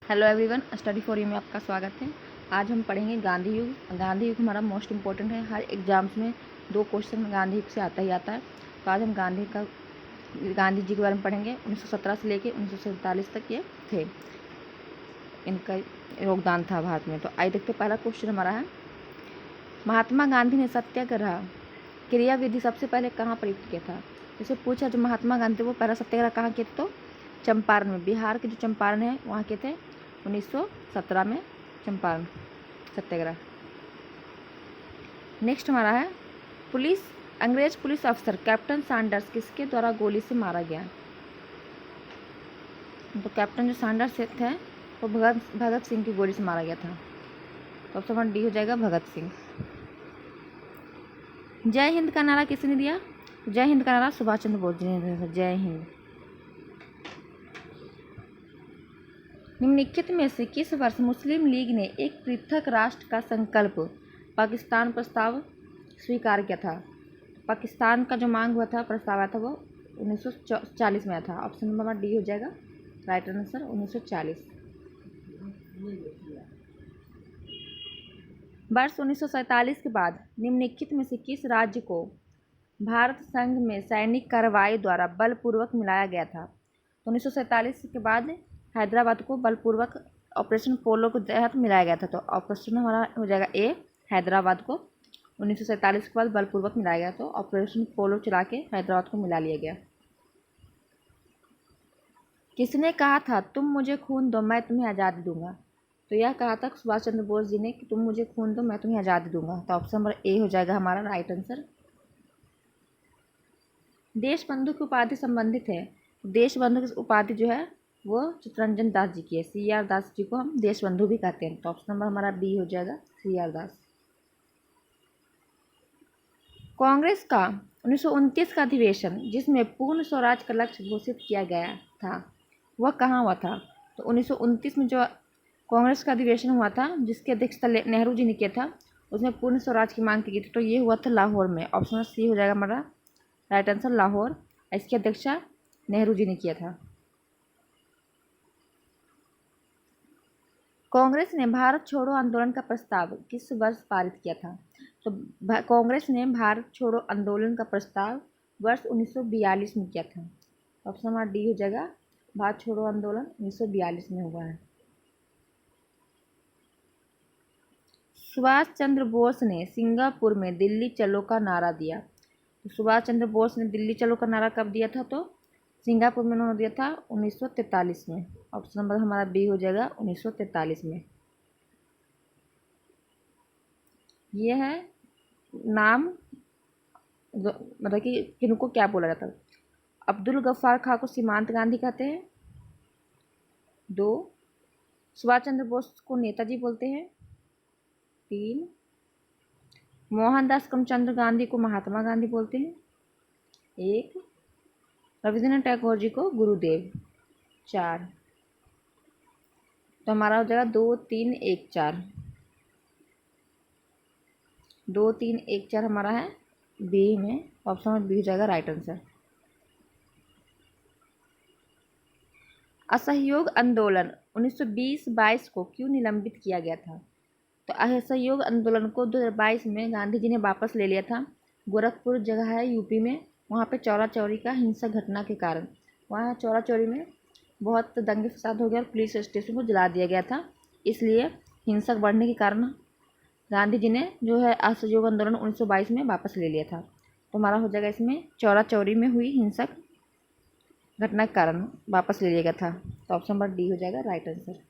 Hello everyone, study for you में आपका स्वागत है। आज हम पढ़ेंगे गांधी युग। गांधी युग हमारा मोस्ट इम्पोर्टेंट है। हर एग्जाम्स में 2 क्वेश्चन गांधी युग से आता ही आता है। तो आज हम गांधी जी के बारे में पढ़ेंगे। 1917 से लेके 1947 तक ये थे, इनका योगदान था भारत में। तो आइए देखते हैं, पहला क्वेश्चन हमारा है, महात्मा गांधी ने सत्याग्रह क्रियाविधि सबसे पहले कहाँ प्रयुक्त किया था। जैसे पूछा, जो महात्मा गांधी वो पहला सत्याग्रह कहाँ किए थे, तो चंपारण में, बिहार के जो चंपारण है वहाँ किए थे 1917 में, चंपारण सत्याग्रह। नेक्स्ट हमारा है, अंग्रेज पुलिस अफसर कैप्टन सैंडर्स किसके द्वारा गोली से मारा गया। तो कैप्टन जो सैंडर्स थे वो भगत सिंह की गोली से मारा गया था। तो ऑप्शन नंबर डी हो जाएगा, भगत सिंह। जय हिंद का नारा किसने दिया। जय हिंद का नारा सुभाष चंद्र बोस जी ने दिया था। जय हिंद। निम्नलिखित में से किस वर्ष मुस्लिम लीग ने एक पृथक राष्ट्र का संकल्प पाकिस्तान प्रस्ताव स्वीकार किया था। पाकिस्तान का जो मांग हुआ था, प्रस्ताव आया था, वो 1940 में आया था। ऑप्शन नंबर डी हो जाएगा राइट आंसर, 1940। वर्ष 1947 के बाद निम्नलिखित में से किस राज्य को भारत संघ में सैनिक कार्रवाई द्वारा बलपूर्वक मिलाया गया था। तो 1947 के बाद हैदराबाद को बलपूर्वक ऑपरेशन पोलो के तहत मिलाया गया था। तो ऑपरेशन हमारा हो जाएगा ए, हैदराबाद को 1947 के बाद बलपूर्वक मिलाया गया। तो ऑपरेशन पोलो चला के हैदराबाद को मिला लिया गया। किसने कहा था तुम मुझे खून दो मैं तुम्हें आज़ादी दूंगा। तो यह कहा था सुभाष चंद्र बोस जी ने कि तुम मुझे खून दो मैं तुम्हें आज़ादी दूंगा। तो ऑप्शन नंबर ए हो जाएगा हमारा राइट आंसर। देश बंधु की उपाधि संबंधित है। देश बंधु की उपाधि जो है वो चित्तरंजन दास जी की है। CR दास जी को हम देश बंधु भी कहते हैं। तो ऑप्शन नंबर हमारा बी हो जाएगा, CR दास। कांग्रेस का 1929 का अधिवेशन जिसमें पूर्ण स्वराज का लक्ष्य घोषित किया गया था, वह कहाँ हुआ था। तो 1929 में जो कांग्रेस का अधिवेशन हुआ था, जिसकी अध्यक्षता नेहरू जी ने किया था, उसमें पूर्ण स्वराज की मांग की गई थी। तो ये हुआ था लाहौर में। ऑप्शन सी हो जाएगा हमारा राइट आंसर, लाहौर। इसकी अध्यक्षता नेहरू जी ने किया था। कांग्रेस ने भारत छोड़ो आंदोलन का प्रस्ताव किस वर्ष पारित किया था। तो कांग्रेस ने भारत छोड़ो आंदोलन का प्रस्ताव वर्ष 1942 में किया था। ऑप्शन नंबर डी हो जाएगा, भारत छोड़ो आंदोलन 1942 में हुआ है। सुभाष चंद्र बोस ने सिंगापुर में दिल्ली चलो का नारा दिया। तो सुभाष चंद्र बोस ने दिल्ली चलो का नारा कब दिया था। तो सिंगापुर में उन्होंने दिया था 1943 में। ऑप्शन नंबर हमारा बी हो जाएगा, 1943 में। ये है नाम, मतलब कि किनको क्या बोला जाता है। अब्दुल गफ्फार खां को सीमांत गांधी कहते हैं। 2, सुभाष चंद्र बोस को नेताजी बोलते हैं। 3, मोहनदास करमचंद गांधी को महात्मा गांधी बोलते हैं। 1, रविंद्रनाथ टैगोर जी को गुरुदेव। 4। तो हमारा हो जाएगा 2, 3, 1, 4। 2, 3, 1, 4 हमारा है बी में। ऑप्शन नंबर बी हो जाएगा राइट आंसर। असहयोग आंदोलन 1920-22 को क्यों निलंबित किया गया था। तो असहयोग आंदोलन को 2022 में गांधी जी ने वापस ले लिया था। गोरखपुर जगह है यूपी में, वहाँ पे चौरा चौरी का हिंसक घटना के कारण वहाँ चौरा चौरी में बहुत दंगे फसाद हो गया और पुलिस स्टेशन को जला दिया गया था। इसलिए हिंसक बढ़ने के कारण गांधी जी ने जो है असहयोग आंदोलन 1922 में वापस ले लिया था। तो हमारा हो जाएगा इसमें चौरा चौरी में हुई हिंसक घटना के कारण वापस ले लिया गया था। तो ऑप्शन नंबर डी हो जाएगा राइट आंसर।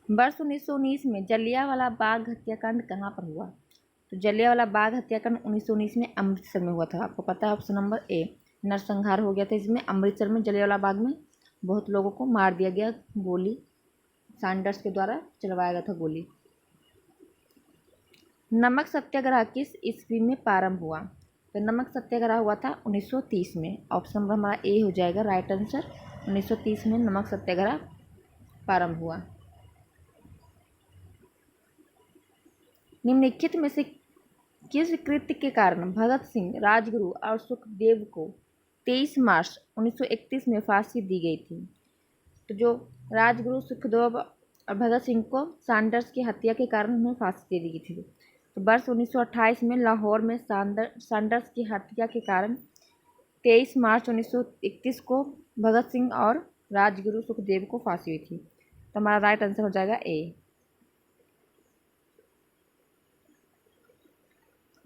वर्ष 1919 में जलियांवाला बाग हत्याकांड कहाँ पर हुआ। तो जलियांवाला बाग हत्याकांड 1919 में अमृतसर में हुआ था। आपको पता है, ऑप्शन नंबर ए, नरसंहार हो गया था इसमें अमृतसर में। जलियांवाला बाग में बहुत लोगों को मार दिया गया, गोली सैंडर्स के द्वारा चलवाया गया था गोली। नमक सत्याग्रह किस ईस्वी में प्रारंभ हुआ। तो नमक सत्याग्रह हुआ था 1930 में। ऑप्शन नंबर हमारा ए हो जाएगा राइट आंसर, 1930 में नमक सत्याग्रह प्रारंभ हुआ। निम्नलिखित में से किस कृत्य के कारण भगत सिंह, राजगुरु और सुखदेव को 23 मार्च 1931 में फांसी दी गई थी? तो जो राजगुरु, सुखदेव और भगत सिंह को सैंडर्स की हत्या के कारण उन्हें फांसी दे दी गई थी। तो वर्ष 1928 में लाहौर में सैंडर्स की हत्या के कारण 23 मार्च 1931 को भगत सिंह और राजगुरु सुखदेव को फांसी हुई थी। तो हमारा राइट आंसर हो जाएगा ए।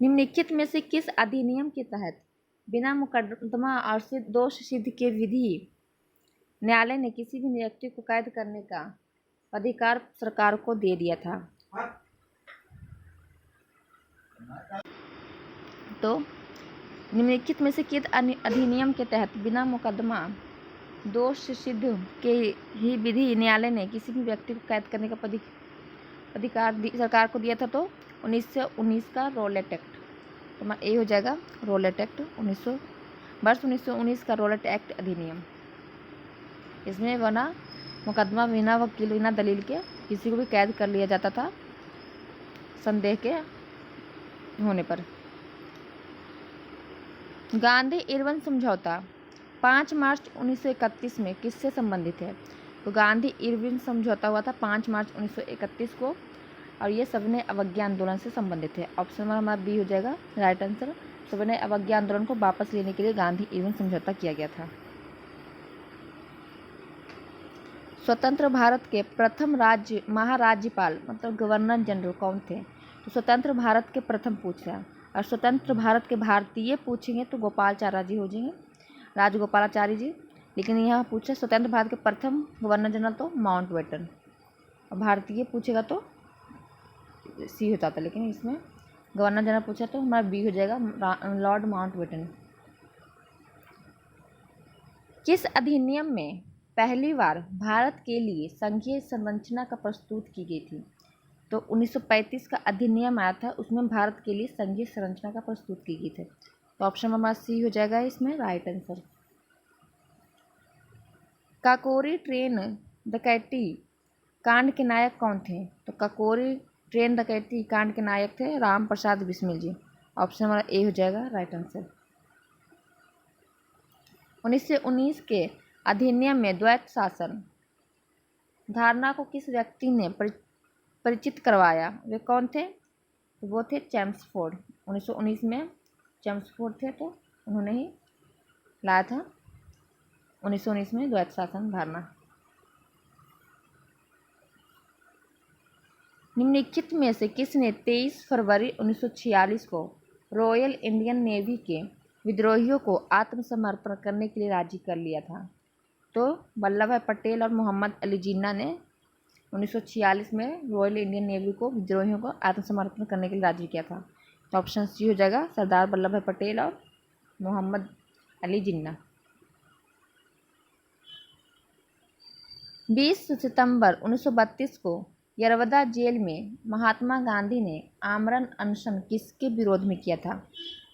निम्नलिखित में से किस अधिनियम के तहत बिना मुकदमा और दोष सिद्ध के विधि न्यायालय ने किसी भी व्यक्ति को कैद करने का अधिकार सरकार को दे दिया था? तो निम्नलिखित में से किस अधिनियम के तहत बिना मुकदमा दोष सिद्ध के ही विधि न्यायालय ने किसी भी व्यक्ति को कैद करने का अधिकार सरकार को दिया था? तो 1919 का रॉलेट एक्ट। तो हमारा ए हो जाएगा रॉलेट एक्ट। वर्ष 1919 का रॉलेट एक्ट अधिनियम। इसमें बिना मुकदमा, बिना वकील, बिना दलील के किसी को भी कैद कर लिया जाता था संदेह के होने पर। गांधी इरविन समझौता 5 मार्च 1931 में किससे संबंधित है? तो गांधी इरविन समझौता हुआ था 5 मार्च 1931 को, और ये सविनय अवज्ञा आंदोलन से संबंधित है। ऑप्शन नंबर हमारा बी हो जाएगा राइट आंसर। सविनय अवज्ञा आंदोलन को वापस लेने के लिए गांधी इरविन समझौता किया गया था। स्वतंत्र भारत के प्रथम महाराज्यपाल मतलब गवर्नर जनरल कौन थे? तो स्वतंत्र भारत के प्रथम पूछ रहा है, और स्वतंत्र भारत के भारतीय पूछेंगे तो गोपालाचार्य जी हो जाएंगे, राजगोपालाचारी जी। लेकिन यहाँ पूछे स्वतंत्र भारत के प्रथम गवर्नर जनरल तो माउंटबेटन, और भारतीय पूछेगा तो सी हो जाता, लेकिन इसमें गवर्नर जनरल पूछा तो हमारा बी हो जाएगा लॉर्ड माउंटबेटन। किस अधिनियम में पहली बार भारत के लिए संघीय संरचना का प्रस्तुत की गई थी? तो 1935 का अधिनियम आया था, उसमें भारत के लिए संघीय संरचना का प्रस्तुत की गई थी। तो ऑप्शन नंबर सी हो जाएगा इसमें राइट आंसर। काकोरी ट्रेन डकैती कांड के नायक कौन थे? तो काकोरी ट्रेन डकैती कांड के नायक थे राम प्रसाद बिस्मिल जी। ऑप्शन नंबर ए हो जाएगा राइट आंसर। 1919 के अधिनियम में द्वैत शासन धारणा को किस व्यक्ति ने परिचित करवाया? वे कौन थे? तो वो थे चैम्सफोर्ड। 1919 में चैम्सफोर्ड थे, तो उन्होंने ही लाया था 1919 में द्वैत शासन धारणा। निम्नलिखित में से किसने 23 फरवरी 1946 को रॉयल इंडियन नेवी के विद्रोहियों को आत्मसमर्पण करने के लिए राजी कर लिया था? तो वल्लभ भाई पटेल और मोहम्मद अली जिन्ना ने 1946 में रॉयल इंडियन नेवी को विद्रोहियों को आत्मसमर्पण करने के लिए राजी किया था। तो ऑप्शन सी हो जाएगा सरदार वल्लभ भाई पटेल और मोहम्मद अली जिन्ना। 20 सितंबर 1932 को यरवदा जेल में महात्मा गांधी ने आमरण अनशन किसके विरोध में किया था?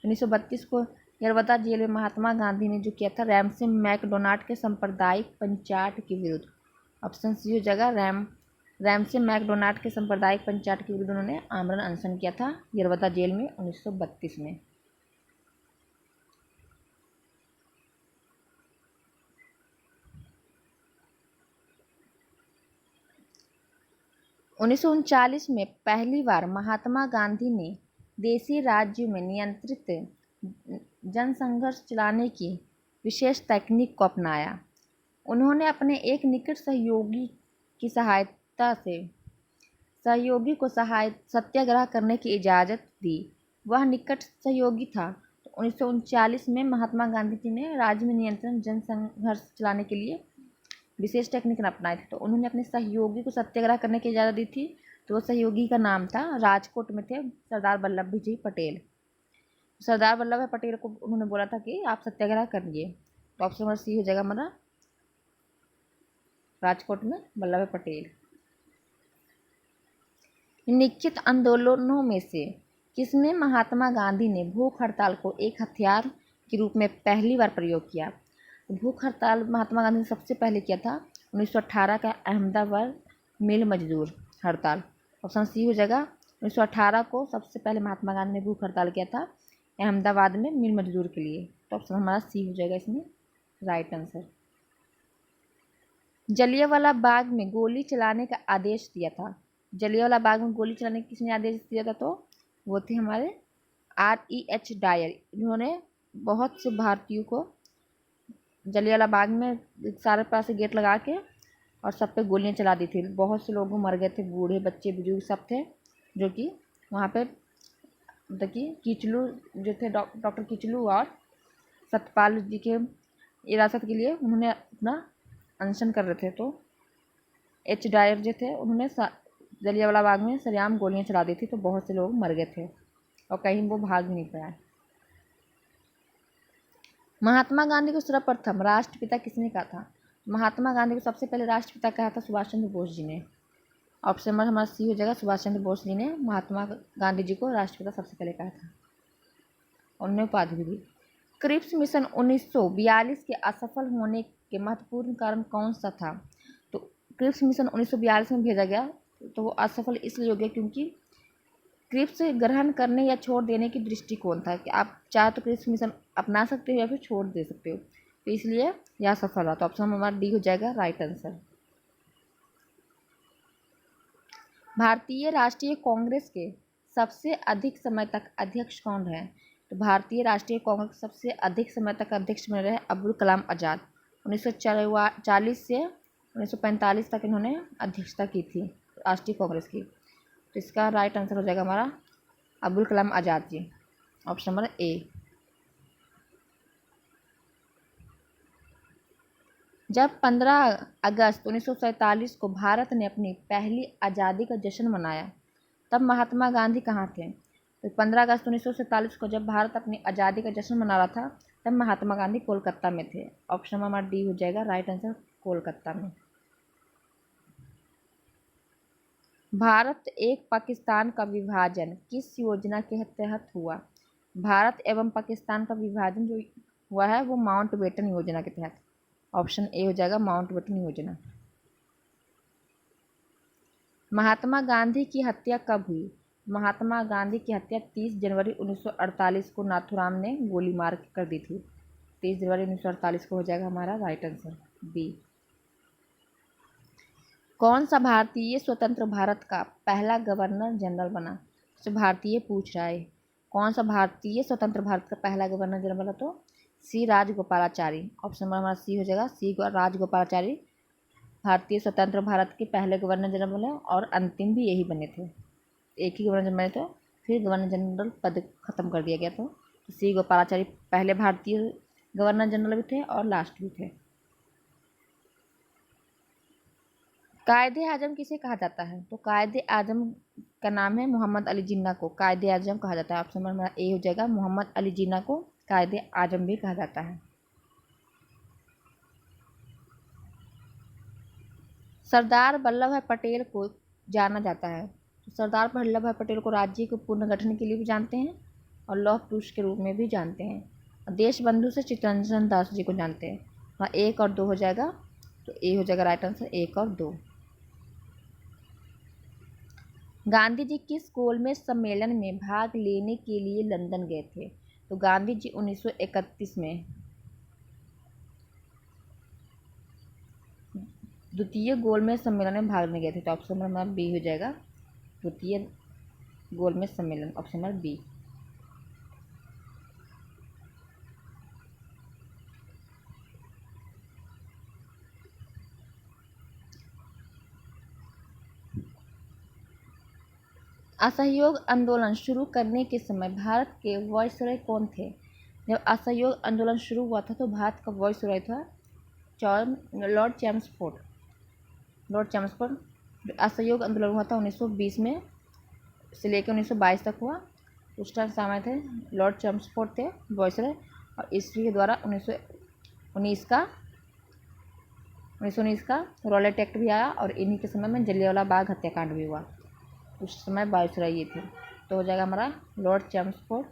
1932 को यरवदा जेल में महात्मा गांधी ने जो किया था रैमसे मैकडोनाल्ड के सांप्रदायिक पंचायत के विरुद्ध। ऑप्शन सी हो जाएगा रैमसे मैकडोनाल्ड के सांप्रदायिक पंचायत के विरुद्ध उन्होंने आमरण अनशन किया था यरवदा जेल में 1932 में। 1939 में पहली बार महात्मा गांधी ने देशी राज्यों में नियंत्रित जनसंघर्ष चलाने की विशेष तकनीक को अपनाया। उन्होंने अपने एक निकट सहयोगी को सत्याग्रह करने की इजाज़त दी। वह निकट सहयोगी था। तो 1939 में महात्मा गांधी जी ने राज्य में नियंत्रण जनसंघर्ष चलाने के लिए विशेष टेक्निक अपनाई थी। तो उन्होंने अपने सहयोगी को सत्याग्रह करने की इजाज़त दी थी। तो वो सहयोगी का नाम था, राजकोट में थे, सरदार वल्लभ भाई जी पटेल। सरदार वल्लभ भाई पटेल को उन्होंने बोला था कि आप सत्याग्रह करिए। तो ऑप्शन नंबर सी हो जाएगा हमारा राजकोट में वल्लभ भाई पटेल। निश्चित आंदोलनों में से किसमें महात्मा गांधी ने भूख हड़ताल को एक हथियार के रूप में पहली बार प्रयोग किया? भूख हड़ताल महात्मा गांधी ने सबसे पहले किया था 1918 का अहमदाबाद मिल मजदूर हड़ताल। ऑप्शन सी हो जाएगा 1918 को सबसे पहले महात्मा गांधी ने भूख हड़ताल किया था अहमदाबाद में मिल मजदूर के लिए। तो ऑप्शन हमारा सी हो जाएगा इसमें राइट आंसर। जलियांवाला बाग में गोली चलाने का आदेश दिया था। जलियांवाला बाग में गोली चलाने का किसने आदेश दिया था? तो वो थे हमारे R.E.H. डायर। इन्होंने बहुत से भारतीयों को जलियांवाला बाग में सारे पास गेट लगा के और सब पे गोलियां चला दी थी। बहुत से लोग मर गए थे, बूढ़े बच्चे बुजुर्ग सब थे, जो कि वहाँ पे देखिए किचलू जो थे डॉक्टर किचलू और सत्यपाल जी के हिरासत के लिए उन्होंने अपना अनशन कर रहे थे। तो H. डायर जो थे उन्होंने जलियांवाला बाग में सरेआम गोलियां चला दी थी, तो बहुत से लोग मर गए थे और कहीं वो भाग नहीं पाया। महात्मा गांधी को सर्वप्रथम राष्ट्रपिता किसने कहा था? महात्मा गांधी को सबसे पहले राष्ट्रपिता कहा था सुभाष चंद्र बोस जी ने। ऑप्शन नंबर हमारा सी हो जाएगा, सुभाष चंद्र बोस जी ने महात्मा गांधी जी को राष्ट्रपिता सबसे पहले कहा था। उन्होंने उपाधि भी दी। क्रिप्स मिशन 1942 के असफल होने के महत्वपूर्ण कारण कौन सा था? तो क्रिप्स मिशन 1942 में भेजा गया, तो वो असफल इसलिए हो गया क्योंकि क्रिप्स ग्रहण करने या छोड़ देने की दृष्टिकोण था कि आप चाहे तो क्रिप्स मिशन अपना सकते हो या फिर छोड़ दे सकते हो, तो इसलिए यह सफल रहा। तो ऑप्शन हमारा डी हो जाएगा राइट आंसर। भारतीय राष्ट्रीय कांग्रेस के सबसे अधिक समय तक अध्यक्ष कौन रहे? तो भारतीय राष्ट्रीय कांग्रेस के सबसे अधिक समय तक अध्यक्ष बने रहे अब्दुल कलाम आज़ाद। 1940 से 1945 तक इन्होंने अध्यक्षता की थी राष्ट्रीय कांग्रेस की। तो इसका राइट आंसर हो जाएगा हमारा Abdul Kalam Azad ji, option number A. जब 15 अगस्त 1947 को भारत ने अपनी पहली आज़ादी का जश्न मनाया, तब महात्मा गांधी कहाँ थे? तो 15 अगस्त 1947 को जब भारत अपनी आज़ादी का जश्न मना रहा था, तब महात्मा गांधी कोलकाता में थे। ऑप्शन नंबर हमारा डी हो जाएगा राइट आंसर, कोलकाता में। भारत एक पाकिस्तान का विभाजन किस योजना के तहत हुआ? भारत एवं पाकिस्तान का विभाजन जो हुआ है वो माउंटबेटन योजना के तहत। ऑप्शन ए हो जाएगा माउंटबेटन योजना। महात्मा गांधी की हत्या कब हुई? महात्मा गांधी की हत्या 30 जनवरी 1948 को नाथूराम ने गोली मार कर दी थी। 30 जनवरी 1948 को हो जाएगा हमारा राइट आंसर बी। कौन सा भारतीय स्वतंत्र भारत का पहला गवर्नर जनरल बना? तो भारतीय पूछ रहा है कौन सा भारतीय स्वतंत्र भारत का पहला गवर्नर जनरल बना? तो सी राजगोपालाचारी। ऑप्शन नंबर हमारा सी हो जाएगा, सी राजगोपालाचारी भारतीय स्वतंत्र भारत के पहले गवर्नर जनरल बने और अंतिम भी यही बने थे। एक ही गवर्नर जनरल बने थे, फिर गवर्नर जनरल पद खत्म कर दिया गया। तो सी गोपालाचारी पहले भारतीय गवर्नर जनरल भी थे और लास्ट भी थे। कायदे आजम किसे कहा जाता है? तो कायदे आजम का नाम है मोहम्मद अली जिन्ना को कायदे आजम कहा जाता है। ऑप्शन नंबर हमारा ए हो जाएगा, मोहम्मद अली जिन्ना को कायदे आजम भी कहा जाता है। सरदार वल्लभ भाई पटेल को जाना जाता है, तो सरदार वल्लभ भाई पटेल को राज्य के पुनर्गठन के लिए भी जानते हैं और लौह पुरुष के रूप में भी जानते हैं, और देश बंधु से चित्तरंजन दास जी को जानते हैं। वहाँ 1 और 2 हो जाएगा, तो ए हो जाएगा राइट आंसर 1 और 2। गांधी जी किस गोलमेज सम्मेलन में भाग लेने के लिए लंदन गए थे? तो गांधी जी 1931 में द्वितीय गोलमेज सम्मेलन में भाग लेने गए थे। तो ऑप्शन नंबर बी हो जाएगा, द्वितीय गोलमेज सम्मेलन, ऑप्शन नंबर बी। असहयोग आंदोलन शुरू करने के समय भारत के वायसरॉय कौन थे? जब असहयोग आंदोलन शुरू हुआ था तो भारत का वायसरॉय था लॉर्ड चैम्सफोर्ड। असहयोग आंदोलन हुआ था 1920 में से लेकर 1922 तक हुआ। उस टाइम समय थे लॉर्ड चैम्सफोर्ड थे वायसरॉय, और ईस्वी के द्वारा 1919 का रॉलेट एक्ट भी आया, और इन्हीं के समय में जलियांवाला बाग हत्याकांड भी हुआ। उस समय वायसरॉय ये थे। तो हो जाएगा हमारा लॉर्ड चैम्सफोर्ड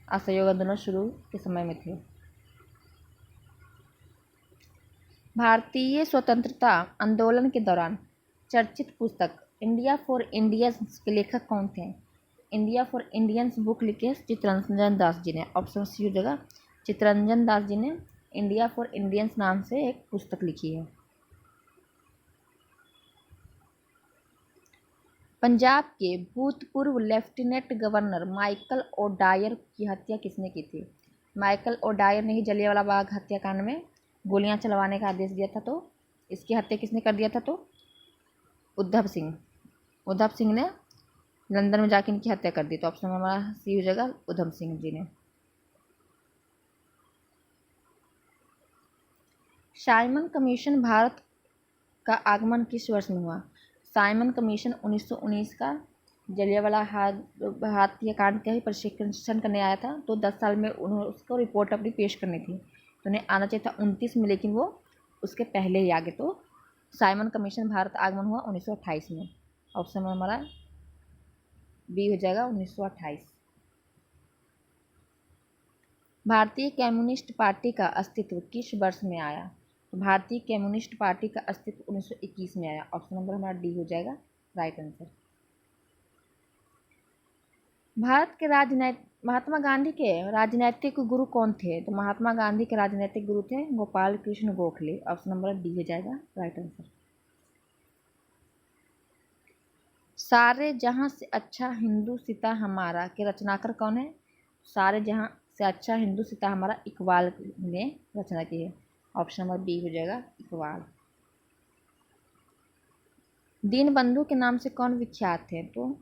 असहयोग आंदोलन शुरू के समय में थे। भारतीय स्वतंत्रता आंदोलन के दौरान चर्चित पुस्तक इंडिया फॉर इंडियंस के लेखक कौन थे? इंडिया फॉर इंडियंस बुक लिखे चित्तरंजन दास जी ने। ऑप्शन सी हो जाएगा, चित्तरंजन दास जी ने इंडिया फॉर इंडियंस नाम से एक पुस्तक लिखी है। पंजाब के भूतपूर्व लेफ्टिनेंट गवर्नर माइकल ओडायर की हत्या किसने की थी? माइकल ओडायर ने ही जलियांवाला बाग हत्याकांड में गोलियां चलवाने का आदेश दिया था, तो इसकी हत्या किसने कर दिया था? तो उद्धव सिंह। उद्धव सिंह ने लंदन में जाकर इनकी हत्या कर दी। तो ऑप्शन हमारा सी हो जाएगा, उधम सिंह जी ने। साइमन कमीशन भारत का आगमन किस वर्ष में हुआ? साइमन कमीशन 1919 का जलियांवाला हत्याकांड का ही प्रशिक्षण करने आया था। तो 10 साल में उन्होंने उसको रिपोर्ट अपनी पेश करनी थी, तो उन्हें आना चाहिए था 29 में, लेकिन वो उसके पहले ही आ गए। तो साइमन कमीशन भारत आगमन हुआ 1928 में। ऑप्शन में हमारा बी हो जाएगा, 1928। भारतीय कम्युनिस्ट पार्टी का अस्तित्व किस वर्ष में आया? तो भारतीय कम्युनिस्ट पार्टी का अस्तित्व 1921 में आया। ऑप्शन नंबर हमारा डी हो जाएगा राइट आंसर। भारत के महात्मा गांधी के राजनैतिक गुरु कौन थे? तो महात्मा गांधी के राजनैतिक गुरु थे Gopal Krishna Gokhale. Option number D हो जाएगा राइट आंसर। सारे जहां से अच्छा हिंदू सिता हमारा के रचनाकार कौन है? सारे जहां से अच्छा हिंदू सिता हमारा इकबाल ने रचना की है। ऑप्शन नंबर बी हो जाएगा इकबाल। दीनबंधु के नाम से कौन विख्यात है? तो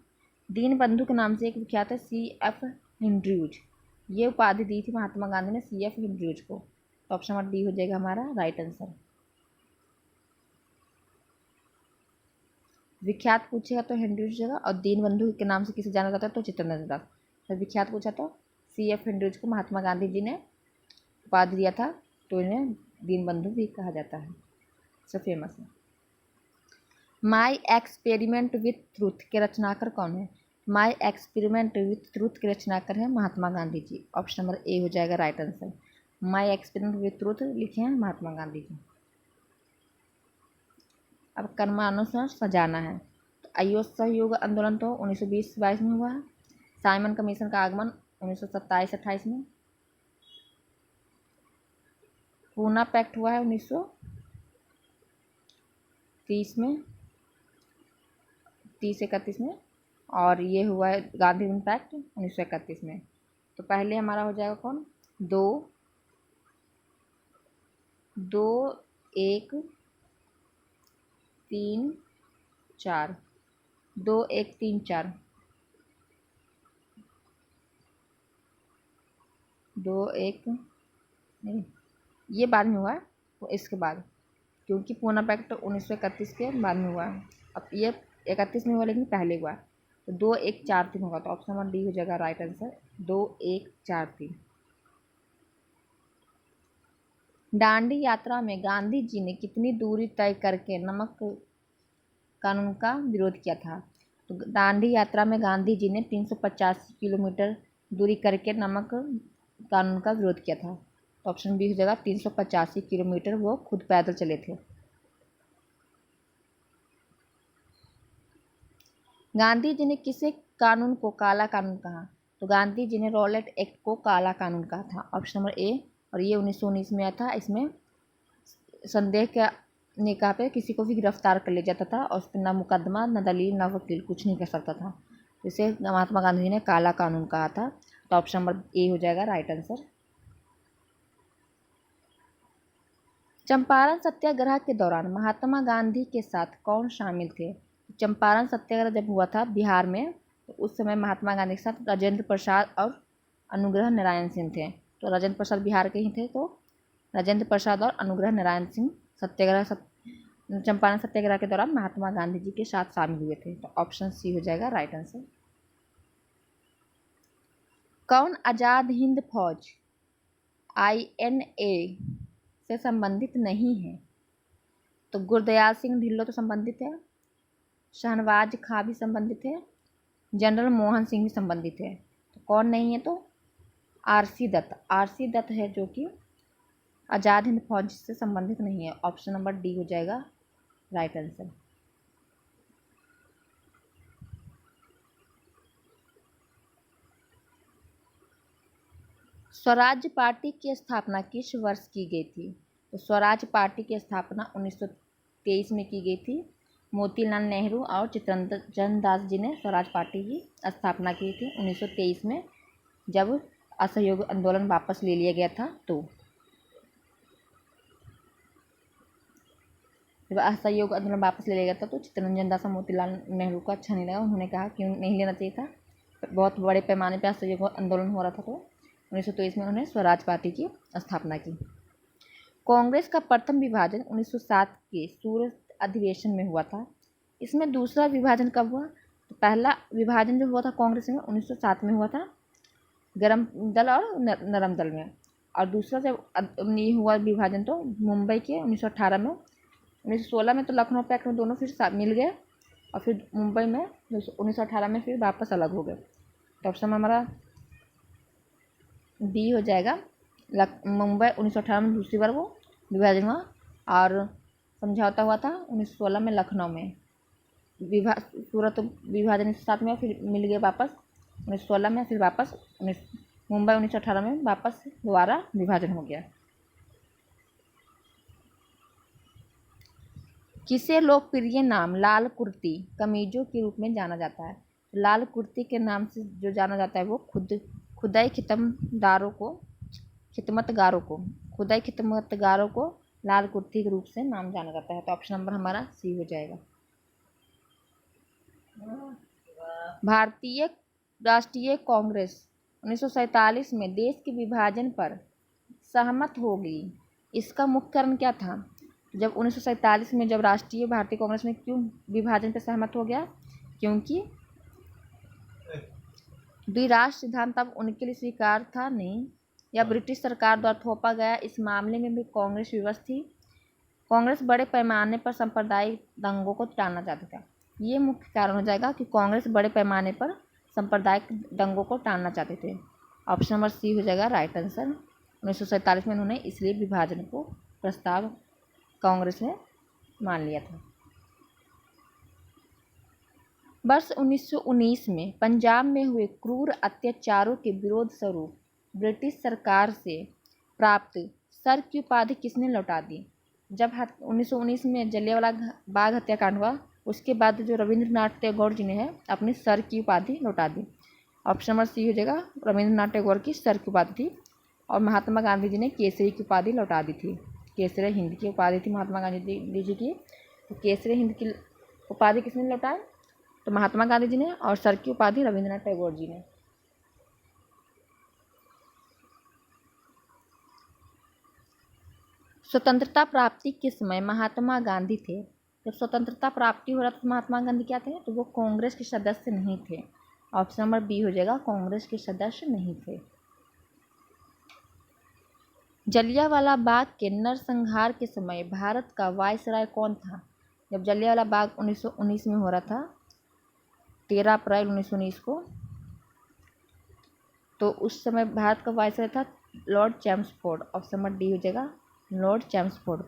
दीनबंधु के नाम से एक विख्यात है C.F. हिंड्रयूज। ये उपाधि दी थी महात्मा गांधी ने C.F. हिंड्रयूज को। तो ऑप्शन नंबर डी हो जाएगा हमारा राइट आंसर। विख्यात पूछेगा तो हिंड्रयूज जगह, और दीनबंधु के नाम से किसे जाना जाता है? तो चित्तरंजन दास। तो विख्यात पूछा तो C.F. हिंड्रयूज को महात्मा गांधी जी ने उपाधि दिया था, तो इन्हें दीनबंधु भी कहा जाता है, सब फेमस है। माई एक्सपेरिमेंट विथ ट्रूथ के रचनाकार कौन है? माई एक्सपेरिमेंट विथ ट्रूथ के रचनाकार है Mahatma Gandhi ji. Option number A हो जाएगा right answer. My experiment with truth लिखे हैं महात्मा गांधी जी। अब कर्मानुसार सजाना है। तो असहयोग आंदोलन तो 1920-22 में हुआ है। साइमन कमीशन का आगमन 1927-28 में। पूना पैक्ट हुआ है 1930 में, 30-31 में। और ये हुआ है गांधी पैक्ट 1931 में। तो पहले हमारा हो जाएगा कौन? 2-1-3-4, 2-1-3-4, 2-1 नहीं, ये बाद में हुआ है। तो इसके बाद, क्योंकि पूना पैक्ट 1931 के बाद में हुआ है। अब ये 31 में हुआ, लेकिन पहले हुआ। तो 2-1-4-3 होगा। तो ऑप्शन नंबर डी हो जाएगा राइट आंसर, 2-1-4-3। दांडी यात्रा में गांधी जी ने कितनी दूरी तय करके नमक कानून का विरोध किया था? तो दांडी यात्रा में गांधी जी ने 385 किलोमीटर दूरी करके नमक कानून का विरोध किया था। तो ऑप्शन बी हो जाएगा, 385 किलोमीटर वो खुद पैदल चले थे। गांधी जी ने किसे कानून को काला कानून कहा? तो गांधी जी ने रॉलेट एक्ट को काला कानून कहा था। Option number A. और ये 1919 में आया था। इसमें संदेह के निकाह पे किसी को भी गिरफ्तार कर लिया जाता था, और उस पर ना मुकदमा, ना दलील, ना वकील, कुछ नहीं कर सकता था। इसे महात्मा गांधी जी ने काला कानून कहा था। तो ऑप्शन नंबर ए हो जाएगा राइट आंसर। चंपारण सत्याग्रह के दौरान महात्मा गांधी के साथ कौन शामिल थे? चंपारण सत्याग्रह जब हुआ था बिहार में, तो उस समय महात्मा गांधी के साथ राजेंद्र प्रसाद और अनुग्रह नारायण सिंह थे। तो राजेंद्र प्रसाद बिहार के ही थे, तो राजेंद्र प्रसाद और अनुग्रह नारायण सिंह चंपारण सत्याग्रह के दौरान महात्मा गांधी जी के साथ शामिल हुए थे। तो ऑप्शन सी हो जाएगा राइट आंसर। कौन आज़ाद हिंद फौज INA से संबंधित नहीं है? तो गुरदयाल सिंह ढिल्लों तो संबंधित है, शहनवाज खां भी संबंधित है, जनरल मोहन सिंह भी संबंधित है। तो कौन नहीं है? तो RC दत्त। RC दत्त है जो कि आज़ाद हिंद फौज से संबंधित नहीं है। ऑप्शन नंबर डी हो जाएगा राइट आंसर। स्वराज पार्टी की स्थापना किस वर्ष की गई थी? तो स्वराज पार्टी की स्थापना 1923 में की गई थी। मोतीलाल नेहरू और चित्तरंजन दास जी ने स्वराज पार्टी की स्थापना की थी 1923 में, जब असहयोग आंदोलन वापस ले लिया गया था। तो जब असहयोग आंदोलन वापस ले लिया गया था तो चित्तरंजन दास और मोतीलाल नेहरू को अच्छा नहीं लगा। उन्होंने कहा क्यों नहीं लेना चाहिए था, बहुत बड़े पैमाने पर असहयोग आंदोलन हो रहा था। तो 1923 में उन्होंने स्वराज पार्टी की स्थापना की। कांग्रेस का प्रथम विभाजन 1907 के सूरत अधिवेशन में हुआ था। इसमें दूसरा विभाजन कब हुआ? तो पहला विभाजन जो हुआ था कांग्रेस में 1907 में हुआ था, गरम दल और नरम दल में। और दूसरा जब ये हुआ विभाजन तो मुंबई के 1918 में। 1916 में तो लखनऊ पैक्ट में दोनों फिर मिल गए, और फिर मुंबई में 1918 में फिर वापस अलग हो गए। तो ऑप्शन हमारा बी हो जाएगा। मुंबई 1918 में दूसरी बार वो विभाजन हुआ, और समझौता हुआ था 1916 में लखनऊ में। सूरत विभाजन 1907 में फिर मिल गए वापस 1916 में, फिर वापस मुंबई 1918 में वापस दोबारा विभाजन हो गया। किसे लोकप्रिय नाम लाल कुर्ती कमीजों के रूप में जाना जाता है? लाल कुर्ती के नाम से जो जाना जाता है वो खुदाई खिदमतगारों को लाल कुर्ती के रूप से नाम जाना जाता है। तो ऑप्शन नंबर हमारा सी हो जाएगा। भारतीय राष्ट्रीय कांग्रेस 1947 में देश के विभाजन पर सहमत हो गई। इसका मुख्य कारण क्या था? जब 1947 में जब राष्ट्रीय भारतीय कांग्रेस में क्यों विभाजन पर सहमत हो गया? क्योंकि द्विराष्ट्र सिद्धांत अब उनके लिए स्वीकार था नहीं, या ब्रिटिश सरकार द्वारा थोपा गया। इस मामले में भी कांग्रेस विवश थी। कांग्रेस बड़े पैमाने पर सांप्रदायिक दंगों को टालना चाहती था। ये मुख्य कारण हो जाएगा कि कांग्रेस बड़े पैमाने पर सांप्रदायिक दंगों को टालना चाहते थे। ऑप्शन नंबर सी हो जाएगा राइट आंसर। 1947 में उन्होंने इसलिए विभाजन को प्रस्ताव कांग्रेस ने मान लिया था। वर्ष 1919 में पंजाब में हुए क्रूर अत्याचारों के विरोध स्वरूप ब्रिटिश सरकार से प्राप्त सर की उपाधि किसने लौटा दी? जब 1919 में जलियांवाला बाग हत्याकांड हुआ, उसके बाद जो रविंद्रनाथ टैगोर जी ने है अपनी सर की उपाधि लौटा दी। ऑप्शन नंबर सी हो जाएगा। रविंद्रनाथ टैगोर की सर की उपाधि थी, और महात्मा गांधी जी ने केसरी की उपाधि लौटा दी थी। केसरी हिंद की उपाधि थी महात्मा गांधी जी की। तो केसरी हिंद की उपाधि किसने लौटाई? तो महात्मा गांधी जी ने, और सर की उपाधि रविंद्रनाथ टैगोर जी ने। स्वतंत्रता प्राप्ति के समय महात्मा गांधी थे। जब स्वतंत्रता प्राप्ति हो रहा था तो महात्मा गांधी क्या थे? तो वो कांग्रेस के सदस्य नहीं थे। ऑप्शन नंबर बी हो जाएगा, कांग्रेस के सदस्य नहीं थे। जलियांवाला बाग के नरसंहार के समय भारत का वायसराय कौन था? जब जलियांवाला बाग 1919 में हो रहा था 13 अप्रैल 1919 को, तो उस समय भारत का वायसराय था Lord Chelmsford. Option number D हो जाएगा लॉर्ड चैम्सफोर्ड।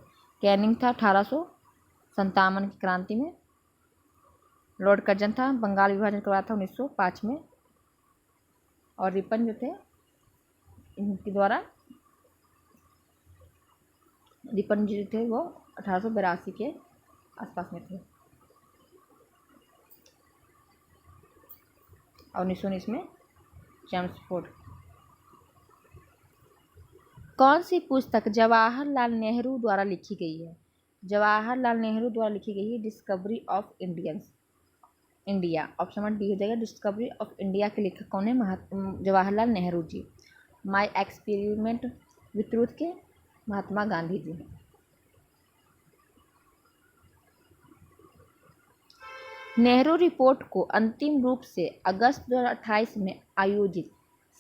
कैनिंग था 1857 की क्रांति में। लॉर्ड कर्जन था, बंगाल विभाजन करवाया था 1905 में। और रिपन जो थे इनके द्वारा, रिपन जी थे वो 1882 के आसपास में थे, और 1919 में चैम्सफोर्ड। कौन सी पुस्तक जवाहरलाल नेहरू द्वारा लिखी गई है? जवाहरलाल नेहरू द्वारा लिखी गई है discovery of India. Option number D हो जाएगा। डिस्कवरी ऑफ इंडिया के लेखक कौन है? जवाहरलाल नेहरू जी। माय एक्सपेरिमेंट विथ ट्रूथ के महात्मा गांधी जी। नेहरू रिपोर्ट को अंतिम रूप से अगस्त 2028 में आयोजित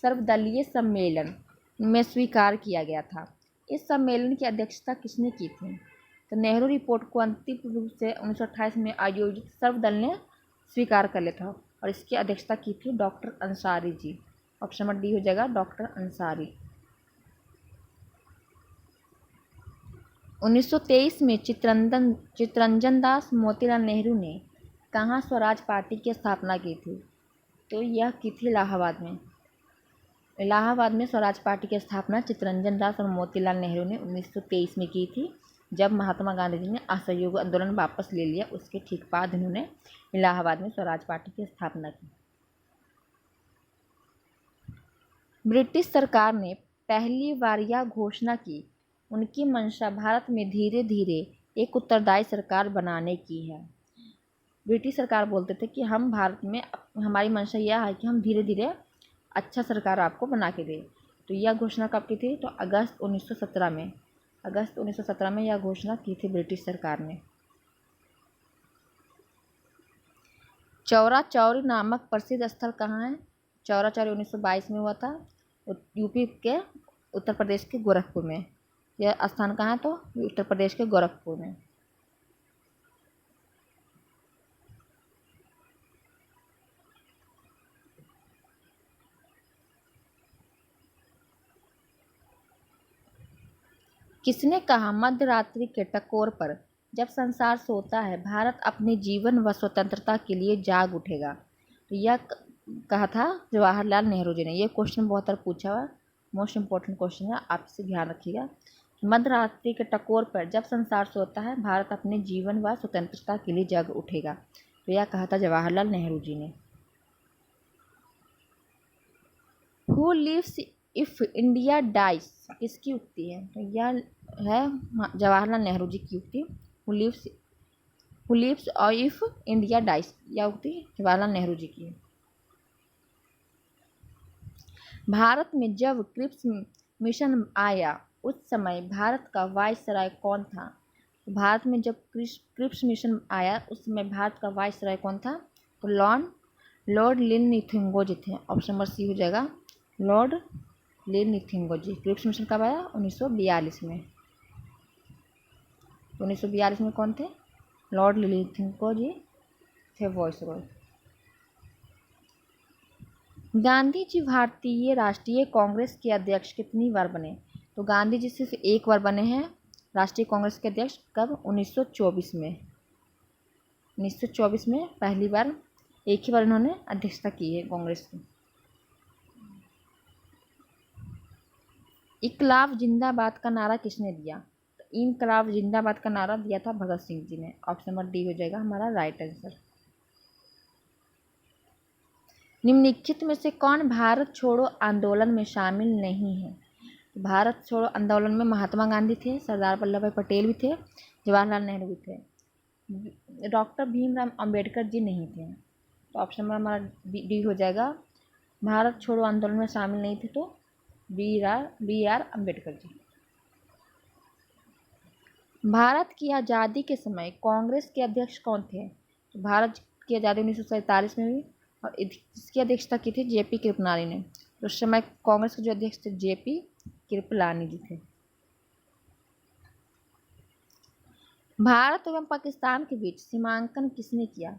सर्वदलीय सम्मेलन में स्वीकार किया गया था। इस सम्मेलन की अध्यक्षता किसने की थी? तो नेहरू रिपोर्ट को अंतिम रूप से 1928 में आयोजित सर्वदल ने स्वीकार कर लिया था, और इसकी अध्यक्षता की थी doctor Ansari ji. Option number D हो जाएगा डॉक्टर अंसारी। 1923 में चित्तरंजन दास मोतीलाल नेहरू ने कहाँ स्वराज पार्टी की स्थापना की थी? तो यह की थी इलाहाबाद में। इलाहाबाद में स्वराज पार्टी की स्थापना चित्तरंजन दास और मोतीलाल नेहरू ने 1923 में की थी। जब महात्मा गांधी जी ने असहयोग आंदोलन वापस ले लिया, उसके ठीक बाद इन्होंने इलाहाबाद में स्वराज पार्टी की स्थापना की। ब्रिटिश सरकार ने पहली बार यह घोषणा की उनकी मंशा भारत में धीरे धीरे एक उत्तरदायी सरकार बनाने की है। ब्रिटिश सरकार बोलते थे कि हम भारत में, हमारी मंशा यह है कि हम धीरे धीरे अच्छा सरकार आपको बना के दें। तो यह घोषणा कब की थी? तो अगस्त 1917 में यह घोषणा की थी ब्रिटिश सरकार ने। चौरा चौरी नामक प्रसिद्ध स्थल कहाँ है? चौरा चौरी 1922 में हुआ था, यूपी के उत्तर प्रदेश के गोरखपुर में। यह स्थान कहाँ है? तो उत्तर प्रदेश के गोरखपुर में। किसने कहा मध्य रात्रि के टकोर पर जब संसार सोता है भारत अपने जीवन व स्वतंत्रता के लिए जाग उठेगा? तो यह कहा था जवाहरलाल नेहरू जी ने। यह क्वेश्चन बहुत बार पूछा हुआ, मोस्ट इम्पोर्टेंट क्वेश्चन है, आप इसे ध्यान रखिएगा। मध्य रात्रि के टकोर पर जब संसार सोता है भारत अपने जीवन व स्वतंत्रता के लिए जाग उठेगा। तो यह कहा था जवाहरलाल नेहरू जी ने। Who lives if India dies किसकी उक्ति है? तो यह है जवाहरलाल नेहरू जी की उक्ति। हु लिव्स और इफ इंडिया डाइज, यह उक्ति जवाहरलाल नेहरू जी की है। भारत में जब क्रिप्स मिशन आया उस समय भारत का वायसराय कौन था? भारत में जब क्रिप्स मिशन आया उस समय भारत का वायसराय कौन था? तो लॉर्ड लिनथिंगो जी थे। ऑप्शन नंबर सी हो जाएगा, लॉर्ड लिनथिंगो जी। क्रिप्स मिशन कब आया? 1942 में। तो 1942 में कौन थे? लॉर्ड लिनथिंगो जी थे वायसराय। गांधी जी भारतीय राष्ट्रीय कांग्रेस के अध्यक्ष कितनी बार बने? तो गांधी जी सिर्फ एक बार बने हैं राष्ट्रीय कांग्रेस के अध्यक्ष। कब? 1924 में। 1924 में पहली बार, एक ही बार इन्होंने अध्यक्षता की है कांग्रेस की। इनकलाब जिंदाबाद का नारा किसने दिया? तो इनकलाब जिंदाबाद का नारा दिया था भगत सिंह जी ने। ऑप्शन नंबर डी हो जाएगा हमारा राइट आंसर। निम्नलिखित में से कौन भारत छोड़ो आंदोलन में शामिल नहीं है? भारत छोड़ो आंदोलन में महात्मा गांधी थे, सरदार वल्लभ भाई पटेल भी थे, जवाहरलाल नेहरू भी थे। डॉक्टर भीमराव अंबेडकर जी नहीं थे। तो ऑप्शन नंबर हमारा डी हो जाएगा। भारत छोड़ो आंदोलन में शामिल नहीं थे तो बी आर अम्बेडकर जी। भारत की आज़ादी के समय कांग्रेस के अध्यक्ष कौन थे? तो भारत की आज़ादी 1947 में हुई और इसकी अध्यक्षता की थी जेपी कृपलानी ने। तो उस समय कांग्रेस के जो अध्यक्ष थे जेपी कृपलानी जी थे। भारत एवं पाकिस्तान के बीच सीमांकन किसने किया?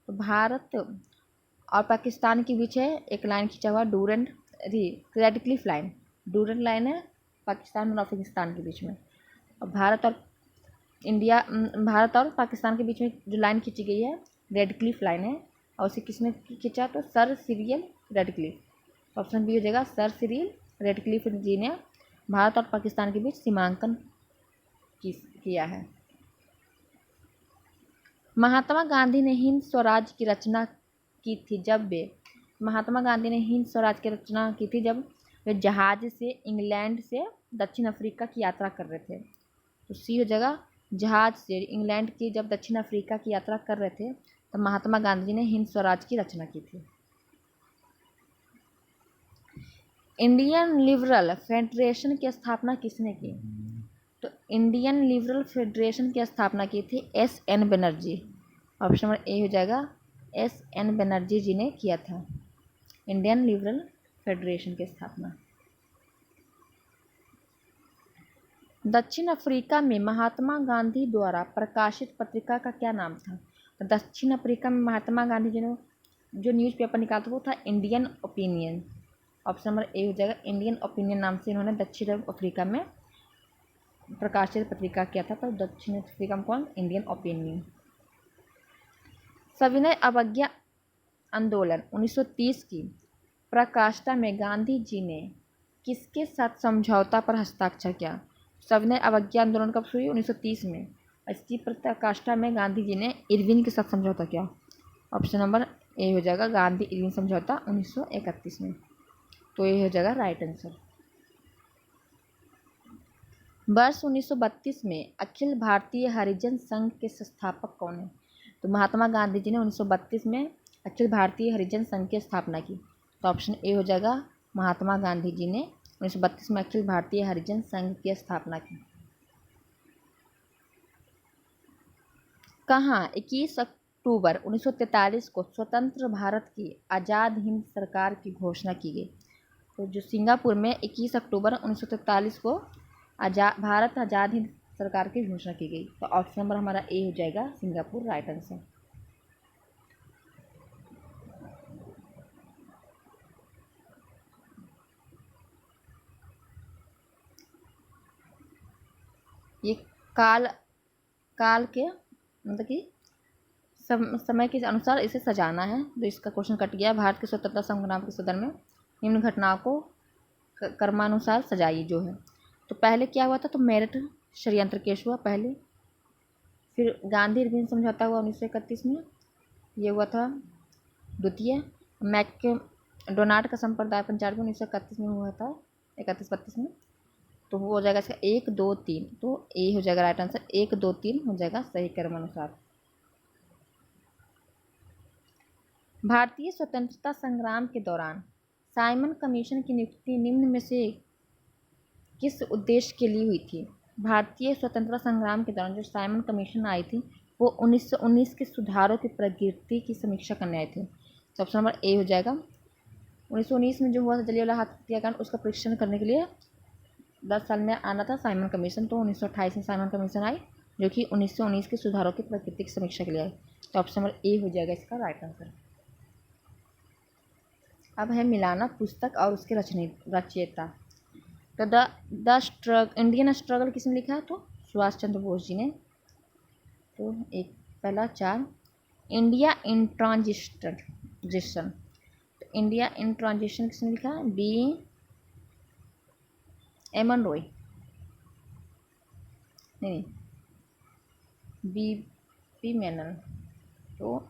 तो भारत और पाकिस्तान के बीच है एक लाइन खींचा हुआ, Durand Radcliffe line. Durand line है पाकिस्तान और अफगानिस्तान के बीच में। और भारत और पाकिस्तान के बीच में जो लाइन खींची गई है रेडक्लिफ लाइन है। और उसे किसने खींचा? तो sir Cyril Radcliffe. Option B हो जाएगा, सर सिरिल रेडक्लिफ जी ने भारत और पाकिस्तान के बीच सीमांकन किया है। महात्मा गांधी ने हिंद स्वराज की रचना की थी जब वे महात्मा गांधी ने हिंद स्वराज की रचना की थी जब वे जहाज से इंग्लैंड से दक्षिण अफ्रीका की यात्रा कर रहे थे। तो सी हो जाएगा, जहाज से इंग्लैंड की जब दक्षिण अफ्रीका की यात्रा कर रहे थे तो महात्मा गांधी ने हिंद स्वराज की रचना की थी। इंडियन लिबरल फेडरेशन की स्थापना किसने की? तो इंडियन लिबरल फेडरेशन की स्थापना की थी SN. Banerjee. Option number A हो जाएगा, एस.एन. बनर्जी जी ने किया था इंडियन लिबरल फेडरेशन की स्थापना। दक्षिण अफ्रीका में महात्मा गांधी द्वारा प्रकाशित पत्रिका का क्या नाम था? दक्षिण अफ्रीका में महात्मा गांधी जी ने जो न्यूज़पेपर निकाला था वो था Indian opinion. Option number A हो जाएगा, इंडियन ओपिनियन नाम से इन्होंने दक्षिण अफ्रीका में प्रकाशित पत्रिका किया था। तो दक्षिण अफ्रीका में कौन? Indian opinion. सविनय अवज्ञा आंदोलन 1930 की प्रकाष्ठा में गांधी जी ने किसके साथ समझौता पर हस्ताक्षर किया? सविनय अवज्ञा आंदोलन कब शुरू हुई? 1930 में। इसकी प्रकाष्ठा में गांधी जी ने इरविन के साथ समझौता किया। ऑप्शन नंबर ए हो जाएगा, गांधी इरविन समझौता 1931 में। तो ये हो जाएगा राइट आंसर। वर्ष 1932 में अखिल भारतीय हरिजन संघ के संस्थापक कौन है? तो महात्मा गांधी जी ने 1932 में अखिल भारतीय हरिजन संघ की स्थापना की। तो ऑप्शन ए हो जाएगा, महात्मा गांधी जी ने 1932 में अखिल भारतीय हरिजन संघ की स्थापना की। कहाँ 21 अक्टूबर 1943 को स्वतंत्र भारत की आज़ाद हिंद सरकार की घोषणा की गई? तो जो सिंगापुर में 21 अक्टूबर 1943 को भारत आज़ाद हिंद सरकार की घोषणा की गई। तो ऑप्शन नंबर हमारा ए हो जाएगा, सिंगापुर राइट आंसर। ये काल के मतलब कि समय के अनुसार इसे सजाना है। तो इसका क्वेश्चन कट गया। भारत के स्वतंत्रता संग्राम के सदन में निम्न घटनाओं को क्रमानुसार सजाइए जो है। तो पहले क्या हुआ था? तो मेरठ षड्यंत्र केस हुआ पहले। फिर गांधी इरविन समझौता हुआ 1931 में, ये हुआ था द्वितीय। मैकडोनाल्ड का संप्रदाय पंचायत में 1931 में हुआ था, 31-32 में। तो वो हो जाएगा इसका 1, 2, 3। तो ए हो जाएगा राइट आंसर, 1, 2, 3 हो जाएगा सही क्रमानुसार। भारतीय स्वतंत्रता संग्राम के दौरान साइमन कमीशन की नियुक्ति निम्न में से किस उद्देश्य के लिए हुई थी? भारतीय स्वतंत्रता संग्राम के दौरान जो साइमन कमीशन आई थी वो 1919 के सुधारों की प्रगति की समीक्षा करने आए थे। तो ऑप्शन नंबर ए हो जाएगा। 1919 में जो हुआ था जलियांवाला बाग हत्याकांड, उसका परीक्षण करने के लिए 10 साल में आना था साइमन कमीशन। तो 1928 में साइमन कमीशन आई जो कि 1919 के सुधारों की प्रगति की समीक्षा के लिए आई। तो ऑप्शन नंबर ए हो जाएगा इसका राइट आंसर। अब है मिलाना पुस्तक और उसके रचयिता। तो इंडियन स्ट्रगल किसने लिखा है? तो सुभाष चंद्र बोस जी ने। तो एक पहला 4 इंडिया इन ट्रांजिशन। तो इंडिया इन ट्रांजिशन किसने लिखा है? बी एमन रॉय, नहीं बी पी मेनन। तो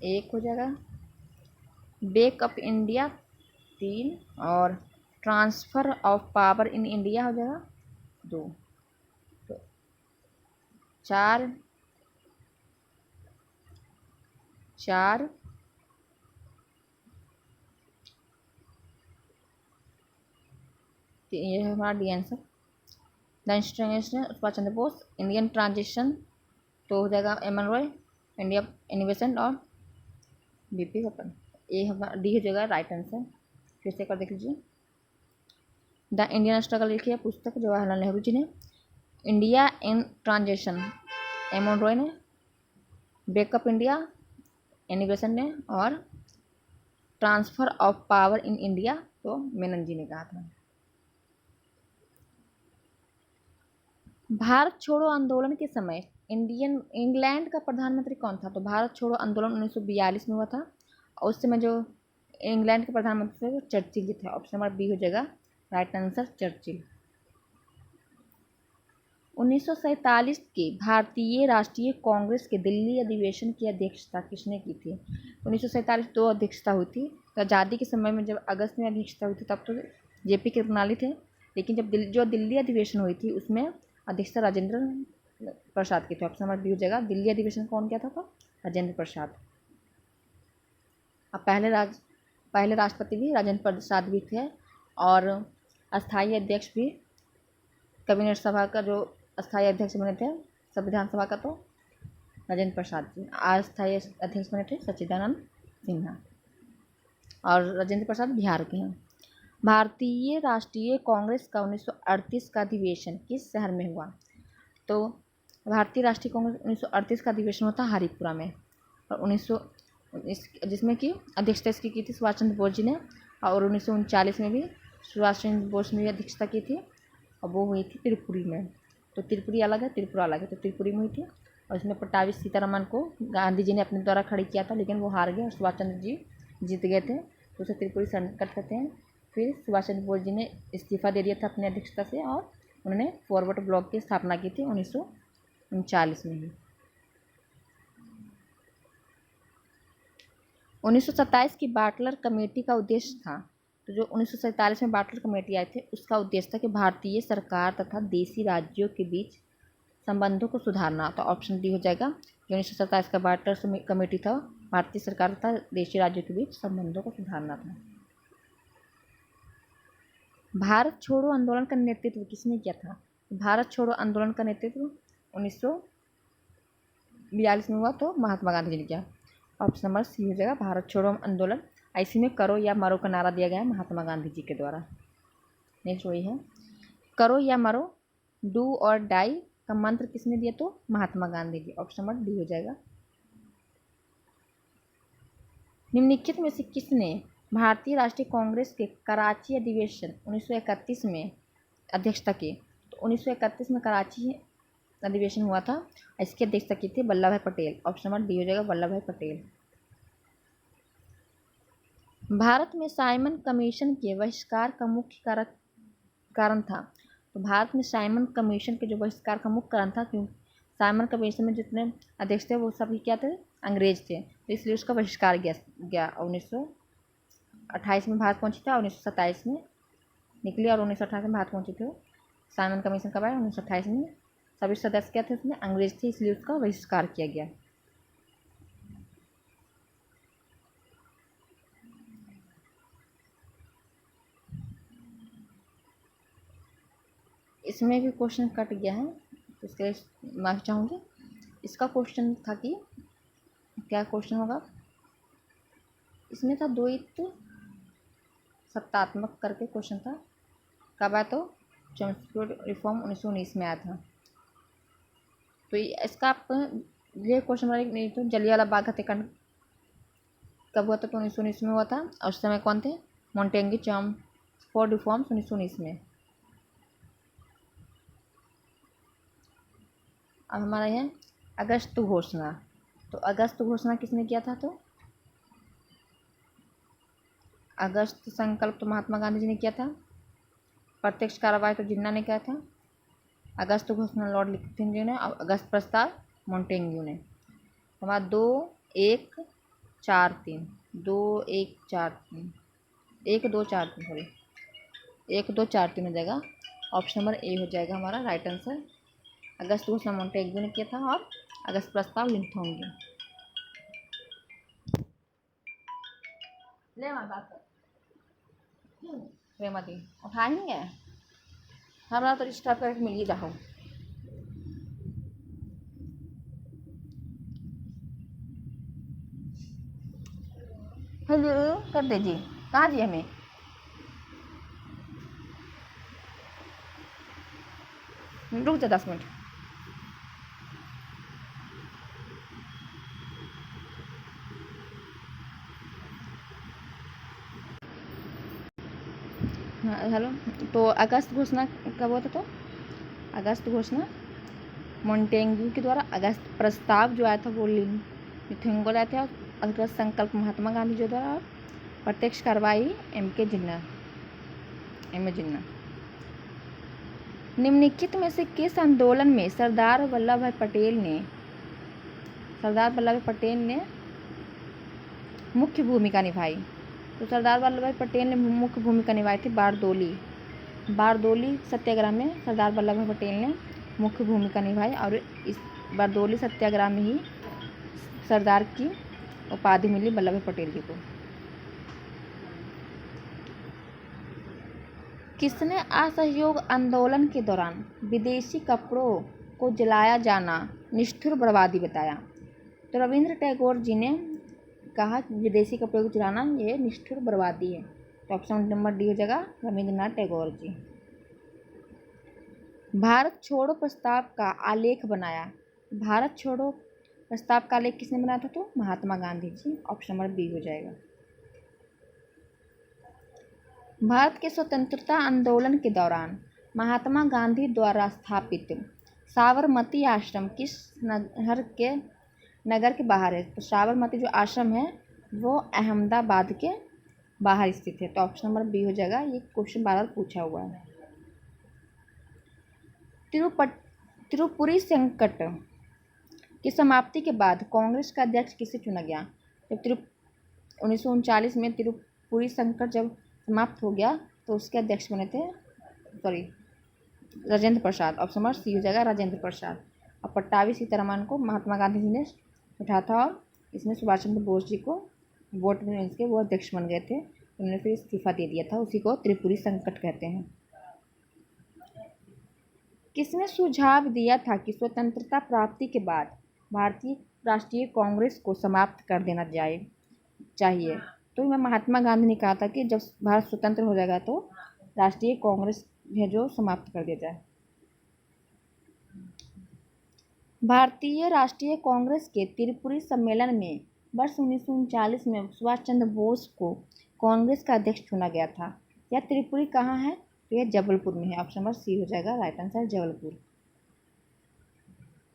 एक हो जाएगा बेक अप इंडिया 3 और transfer of power in India हो जाएगा 2। तो 4 ये है हमारा D answer. The institution Subhash Chandra Bose, Indian transition तो हो जाएगा एमन रॉय, इंडिया इनोवेशन और बीपी कपन। ए हमारा डी हो जाएगा राइट आंसर। फिर से कर देख लीजिए। द इंडियन स्ट्रगल लिखी है पुस्तक जवाहरलाल नेहरू जी ने। इंडिया इन ट्रांजिशन एमन रॉय ने, बेकअप इंडिया इनोवेशन ने और transfer of power in India तो मेनन जी ने कहा था। भारत छोड़ो आंदोलन के समय इंग्लैंड का प्रधानमंत्री कौन था? तो भारत छोड़ो आंदोलन 1942 में हुआ था और उस समय जो इंग्लैंड के प्रधानमंत्री थे वो चर्चिल जी थे। ऑप्शन नंबर बी हो जाएगा राइट आंसर, चर्चिल। 1947 के भारतीय राष्ट्रीय कांग्रेस के दिल्ली अधिवेशन की अध्यक्षता किसने की थी? 1947 दो अध्यक्षता हुई थी। तो आज़ादी के समय में जब अगस्त में अध्यक्षता हुई थी तब तो जेपी कृपलानी थे, लेकिन जब जो दिल्ली अधिवेशन हुई थी उसमें अध्यक्षता राजेंद्र प्रसाद की थी। ऑप्शन नंबर बी हो जाएगा। दिल्ली अधिवेशन कौन किया था? तो राजेंद्र प्रसाद। अब पहले राष्ट्रपति भी राजेंद्र प्रसाद भी थे और अस्थायी अध्यक्ष भी कैबिनेट सभा का जो अस्थायी अध्यक्ष बने थे संविधान सभा का तो राजेंद्र प्रसाद जी। अस्थायी अध्यक्ष बने थे सच्चिदानंद सिन्हा और राजेंद्र प्रसाद बिहार के हैं। भारतीय राष्ट्रीय कांग्रेस का 1938 का अधिवेशन किस शहर में हुआ? तो भारतीय राष्ट्रीय कांग्रेस 1938 का अधिवेशन होता हरिपुरा में और जिसमें कि अध्यक्षता इसकी की थी सुभाष चंद्र बोस जी ने और 1939 में भी सुभाष चंद्र बोस ने भी अध्यक्षता की थी और वो हुई थी त्रिपुरी में। तो त्रिपुरी अलग है, त्रिपुरा अलग है, तो त्रिपुरी में हुई थी और इसमें पट्टाभी सीतारमन को गांधी जी ने अपने द्वारा खड़ी किया था लेकिन वो हार गए और सुभाष चंद्र जी जीत गए थे। तो उसे त्रिपुरी संकट कहते हैं। फिर सुभाष चंद्र बोस जी ने इस्तीफा दे दिया था अपनी अध्यक्षता से और उन्होंने फॉरवर्ड ब्लॉक की स्थापना की थी 1939 में ही। 1927 की बाटलर कमेटी का उद्देश्य था, तो जो 1947 में बाटलर कमेटी आए थे उसका उद्देश्य था कि भारतीय सरकार तथा देशी राज्यों के बीच संबंधों को सुधारना। तो ऑप्शन डी हो जाएगा। जो 1927 का बाटलर कमेटी था भारतीय सरकार तथा देशी राज्यों के बीच संबंधों को सुधारना था। भारत छोड़ो आंदोलन का नेतृत्व किसने किया था? भारत छोड़ो आंदोलन का नेतृत्व 1942 में हुआ, तो महात्मा गांधी जी ने किया। ऑप्शन नंबर सी हो जाएगा भारत छोड़ो आंदोलन। ऐसी में करो या मरो का नारा दिया गया है महात्मा गांधी जी के द्वारा। नेक्स्ट वही है, करो या मरो, डू और डाई का मंत्र किसने दिया? तो Mahatma Gandhi ji. Option number D हो जाएगा। निम्नलिखित में से किसने भारतीय राष्ट्रीय कांग्रेस के कराची अधिवेशन 1931 में अध्यक्षता की? तो 1931 में कराची अधिवेशन हुआ था, इसकी अध्यक्षता की थी वल्लभ भाई पटेल। ऑप्शन नंबर डी हो जाएगा वल्लभ भाई पटेल। भारत में साइमन कमीशन के बहिष्कार का मुख्य कारण था। तो भारत में साइमन कमीशन के जो बहिष्कार का मुख्य कारण था, क्यों साइमन कमीशन में जितने अध्यक्ष थे वो सभी क्या थे? अंग्रेज थे, तो इसलिए उसका बहिष्कार गया 1928 में भारत पहुंची था, 1927 में निकली और 1928 में भारत पहुंची थी। साइमन कमीशन कब आया? 1928 में। सभी सदस्य क्या थे उसमें? अंग्रेज थे, इसलिए उसका बहिष्कार किया गया। इसमें भी क्वेश्चन कट गया है, तो इसके लिए माफी चाहूँगी। इसका क्वेश्चन था कि क्या क्वेश्चन होगा इसमें था, द्वैत सत्तात्मक करके क्वेश्चन था। कब आया? तो चमस्फोर्ड रिफॉर्म 1919 में आया था। तो इसका आप ये क्वेश्चन नहीं, तो जलियांवाला बाग हत्याकांड कब हुआ था? तो 1919 में हुआ था, और उस समय कौन थे? मोंटेग्यू चमस्फोर्ड रिफॉर्म्स 1919 में। अब हमारा है अगस्त घोषणा। तो अगस्त घोषणा किसने किया था? तो अगस्त संकल्प तो महात्मा गांधी जी ने किया था। प्रत्यक्ष कार्रवाई तो जिन्ना ने किया था। अगस्त घोषणा लॉर्ड लिथिंजन ने, और अगस्त प्रस्ताव मोंटेग्यू ने। हमारा 2-1-4-3 2-1-4-3 1-2-4-3 सॉरी 1-2-4-3 हो जाएगा। ऑप्शन नंबर ए हो जाएगा हमारा राइट आंसर। अगस्त घोषणा मोंटेग्यू ने किया था और अगस्त प्रस्ताव लिथिंजन। ले हमारी बात कर रेमती उठा ही नहीं है, हमारा तो स्टाफ करके मिल ही जाओ। हेलो कर दीजिए, कहाँ जी हमें? रुक जा 10 मिनट। हाँ हेलो। तो अगस्त घोषणा कब हुआ था? तो अगस्त घोषणा मोंटेग्यू के द्वारा। अगस्त प्रस्ताव जो आया था वो लिथिंजन आया था। अगस्त संकल्प महात्मा गांधी जी द्वारा। प्रत्यक्ष कार्रवाई एम.के. जिन्ना। निम्नलिखित में से किस आंदोलन में सरदार वल्लभ भाई पटेल ने मुख्य भूमिका निभाई? तो सरदार वल्लभ भाई पटेल ने मुख्य भूमिका निभाई थी बारदोली सत्याग्रह में। सरदार वल्लभ भाई पटेल ने मुख्य भूमिका निभाई और इस बारदोली सत्याग्रह में ही सरदार की उपाधि मिली वल्लभ भाई पटेल जी को। किसने असहयोग आंदोलन के दौरान विदेशी कपड़ों को जलाया जाना निष्ठुर बर्बादी बताया? तो रविंद्र टैगोर जी ने कहा कि विदेशी कपड़ों को जलाना ये निष्ठुर बर्बादी है। तो ऑप्शन नंबर डी हो जाएगा रविंद्रनाथ टैगोर जी। भारत छोड़ो प्रस्ताव का आलेख बनाया? भारत छोड़ो प्रस्ताव का आलेख किसने बनाया था? तो Mahatma Gandhi ji. Option number B हो जाएगा। भारत के स्वतंत्रता आंदोलन के दौरान महात्मा गांधी द्वारा स्थापित साबरमती आश्रम किस नगर के बाहर है? तो साबरमती जो आश्रम है वो अहमदाबाद के बाहर स्थित है। तो ऑप्शन नंबर बी हो जाएगा। ये क्वेश्चन बार बार पूछा हुआ है। त्रिपुरी संकट की समाप्ति के बाद कांग्रेस का अध्यक्ष किसे चुना गया? जब 1939 में त्रिपुरी संकट जब समाप्त हो गया तो उसके अध्यक्ष बने थे Rajendra Prasad. Option number C हो जाएगा, राजेंद्र प्रसाद। और पट्टाभी सीतारमण को महात्मा गांधी जी ने उठाया था और इसमें सुभाष चंद्र बोस जी को वोट में इसके वो अध्यक्ष बन गए थे। उन्होंने फिर इस्तीफा दे दिया था। उसी को त्रिपुरी संकट कहते हैं। किसने सुझाव दिया था कि स्वतंत्रता प्राप्ति के बाद भारतीय राष्ट्रीय कांग्रेस को समाप्त कर देना चाहिए? तो मैं महात्मा गांधी ने कहा था कि जब भारत स्वतंत्र हो जाएगा तो राष्ट्रीय कांग्रेस है जो समाप्त कर दिया जाए। भारतीय राष्ट्रीय कांग्रेस के त्रिपुरी सम्मेलन में वर्ष 1939 में सुभाष चंद्र बोस को कांग्रेस का अध्यक्ष चुना गया था। यह त्रिपुरी कहाँ है? तो यह जबलपुर में है। ऑप्शन नंबर सी हो जाएगा, राइट आंसर जबलपुर।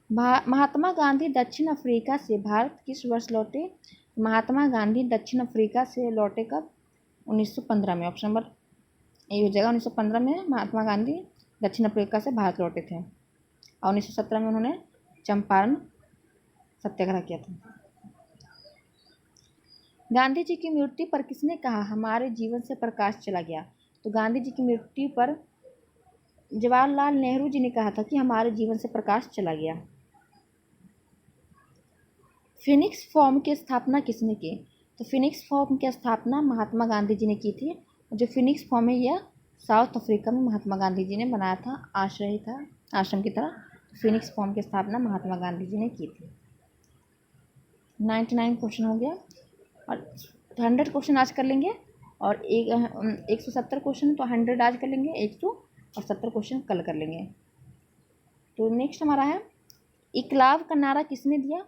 महात्मा गांधी दक्षिण अफ्रीका से भारत किस वर्ष लौटे? महात्मा गांधी दक्षिण अफ्रीका से लौटे कब? 1915 में। ऑप्शन नंबर ए हो जाएगा। 1915 में महात्मा गांधी दक्षिण अफ्रीका से भारत लौटे थे और 1917 में उन्होंने चंपारण सत्याग्रह किया था। गांधी जी की मृत्यु पर किसने कहा हमारे जीवन से प्रकाश चला गया? तो गांधी जी की मृत्यु पर जवाहरलाल नेहरू जी ने कहा था कि हमारे जीवन से प्रकाश चला गया। फिनिक्स फॉर्म की स्थापना किसने की? तो फिनिक्स फॉर्म की स्थापना महात्मा गांधी जी ने की थी। जो फिनिक्स फॉर्म है यह साउथ अफ्रीका में महात्मा गांधी जी ने बनाया था, आश्रय था आश्रम की तरह। फिनिक्स फॉर्म की स्थापना महात्मा गांधी जी ने की थी। 99 क्वेश्चन हो गया और 100 क्वेश्चन आज कर लेंगे और 170 क्वेश्चन तो 100 आज कर लेंगे, 170 क्वेश्चन कल कर लेंगे। तो नेक्स्ट हमारा है इकलाब का नारा किसने दिया?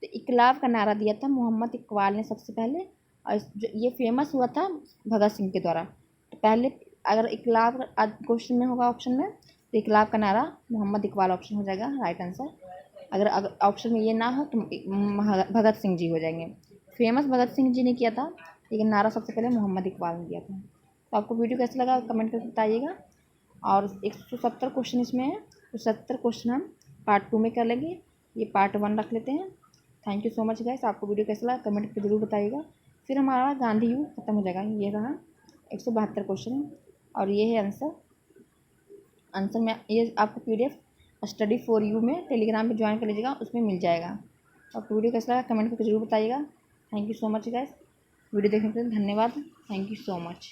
तो इकलाब का नारा दिया था मोहम्मद इकबाल ने सबसे पहले, और ये फेमस हुआ था भगत सिंह के द्वारा। तो पहले अगर इकलाब क्वेश्चन में होगा ऑप्शन में तो इकलाब का नारा मोहम्मद इकबाल ऑप्शन हो जाएगा, राइट आंसर। अगर ऑप्शन में ये ना हो तो भगत सिंह जी हो जाएंगे। फेमस भगत सिंह जी ने किया था लेकिन नारा सबसे पहले मोहम्मद इकबाल ने दिया था। तो आपको वीडियो कैसा लगा कमेंट करके बताइएगा। और 170 क्वेश्चन इसमें है, तो 70 क्वेश्चन हम पार्ट 2 में कर लेंगे। ये पार्ट 1 रख लेते हैं। Thank you so much guys. आपको वीडियो कैसा लगा कमेंट करके जरूर बताइएगा। फिर हमारा गांधी युग खत्म हो जाएगा। ये रहा 172 क्वेश्चन है और ये है आंसर में ये आपको PDF स्टडी फॉर यू में टेलीग्राम पे ज्वाइन कर लीजिएगा, उसमें मिल जाएगा। आपको वीडियो कैसा लगा कमेंट करके जरूर बताइएगा। Thank you so much guys. Video देखने के लिए धन्यवाद। Thank you so much.